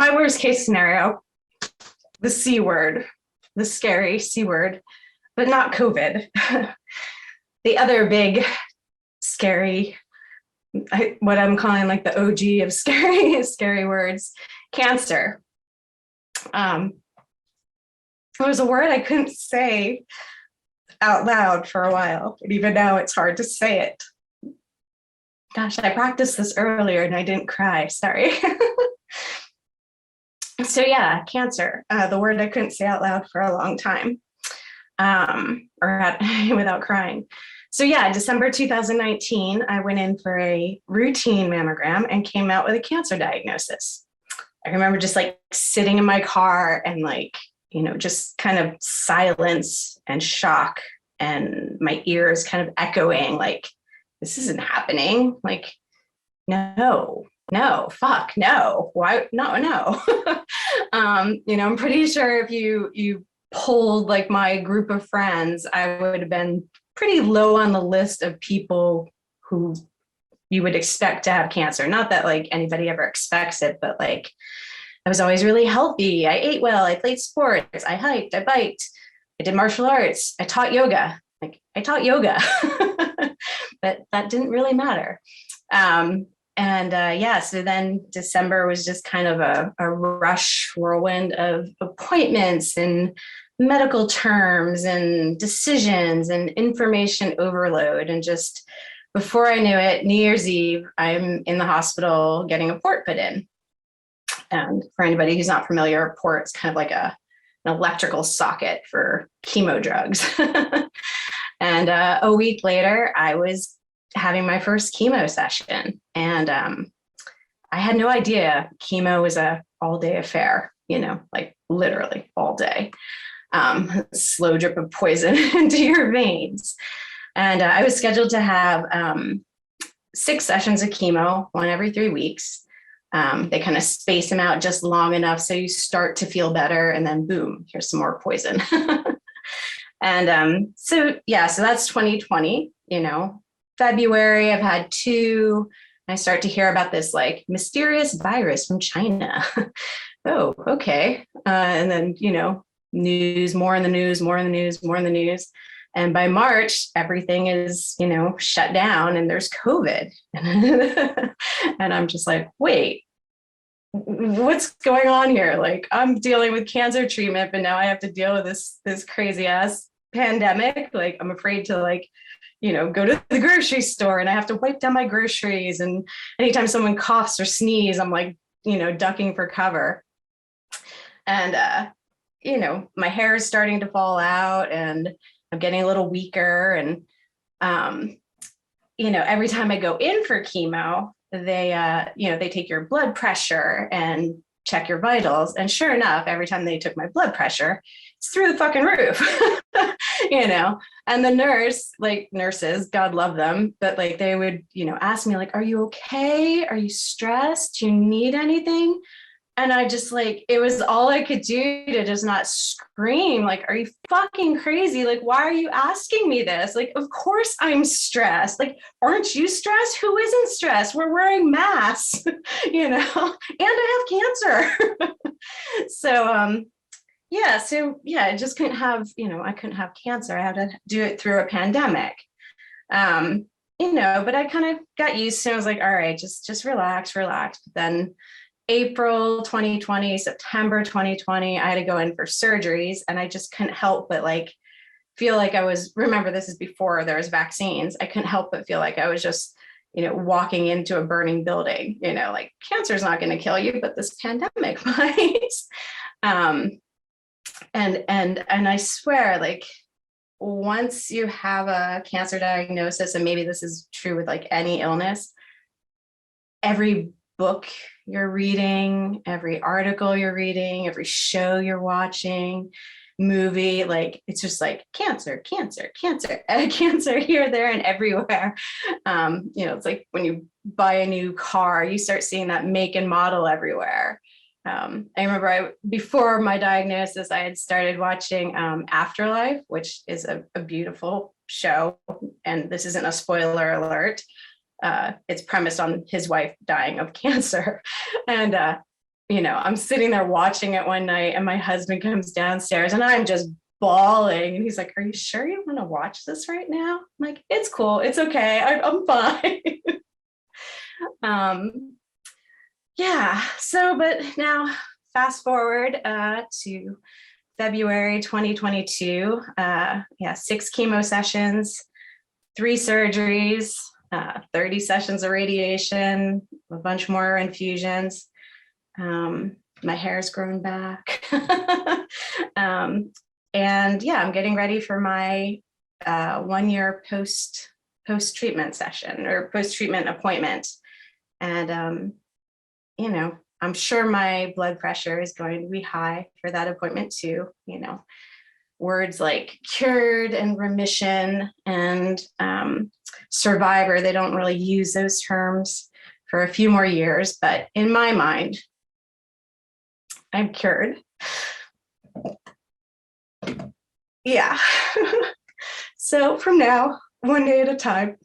My worst case scenario, the C word, the scary C word, but not COVID. The other big scary, what I'm calling like the OG of scary words, cancer. It was a word I couldn't say out loud for a while, but even now it's hard to say it. Gosh, I practiced this earlier and I didn't cry, sorry. So yeah, cancer, the word I couldn't say out loud for a long time, without crying. So yeah, December 2019, I went in for a routine mammogram and came out with a cancer diagnosis. I remember just like sitting in my car and like, just kind of silence and shock and my ears kind of echoing like, this isn't happening. Like, no, fuck, no, why, no. I'm pretty sure if you polled like my group of friends, I would have been pretty low on the list of people who you would expect to have cancer. Not that like anybody ever expects it, but like I was always really healthy. I ate well, I played sports, I hiked, I biked, I did martial arts, I taught yoga. But that didn't really matter. So then December was just kind of a rush whirlwind of appointments and medical terms and decisions and information overload. And just before I knew it, New Year's Eve, I'm in the hospital getting a port put in. And for anybody who's not familiar, a port is kind of like an electrical socket for chemo drugs. And a week later, I was having my first chemo session. And I had no idea chemo was a all-day affair, like literally all day. Slow drip of poison into your veins. And I was scheduled to have 6 sessions of chemo, 1 every 3 weeks. They kind of space them out just long enough so you start to feel better, and then boom, here's some more poison. And so that's 2020, February, I've had 2. I start to hear about this like mysterious virus from China. Oh, okay. And then, news, more in the news. And by March, everything is, shut down and there's COVID. And I'm just like, wait, what's going on here? Like I'm dealing with cancer treatment, but now I have to deal with this crazy ass pandemic. Like I'm afraid to like, go to the grocery store and I have to wipe down my groceries. And anytime someone coughs or sneezes, I'm like, ducking for cover. And, my hair is starting to fall out and I'm getting a little weaker. And, every time I go in for chemo, they take your blood pressure and check your vitals. And sure enough, every time they took my blood pressure, it's through the fucking roof, and the nurses, God love them, but like, they would, ask me like, are you okay? Are you stressed? Do you need anything? And I just like, it was all I could do to just not scream. Like, are you fucking crazy? Like, why are you asking me this? Like, of course I'm stressed. Like, aren't you stressed? Who isn't stressed? We're wearing masks, and I have cancer. I just couldn't have, I couldn't have cancer. I had to do it through a pandemic. But I kind of got used to it. I was like, all right, just relax. But then April 2020, September 2020, I had to go in for surgeries and I just couldn't help but like feel like remember this is before there was vaccines. I couldn't help but feel like I was just, walking into a burning building, like cancer's not going to kill you, but this pandemic might. And I swear, like, once you have a cancer diagnosis, and maybe this is true with like any illness, every book you're reading, every article you're reading, every show you're watching, movie, like it's just like cancer here, there, and everywhere. It's like when you buy a new car, you start seeing that make and model everywhere. I remember before my diagnosis, I had started watching Afterlife, which is a beautiful show. And this isn't a spoiler alert. It's premised on his wife dying of cancer. And I'm sitting there watching it one night and my husband comes downstairs and I'm just bawling. And he's like, are you sure you want to watch this right now? I'm like, it's cool. It's okay. I'm fine. Yeah. So, but now fast forward to February 2022. Yeah, 6 chemo sessions, 3 surgeries, 30 sessions of radiation, a bunch more infusions. My hair's grown back. And yeah, I'm getting ready for my 1-year post-treatment session or post-treatment appointment. And, I'm sure my blood pressure is going to be high for that appointment too. Words like cured and remission and survivor, they don't really use those terms for a few more years, but in my mind, I'm cured. Yeah. So from now, one day at a time.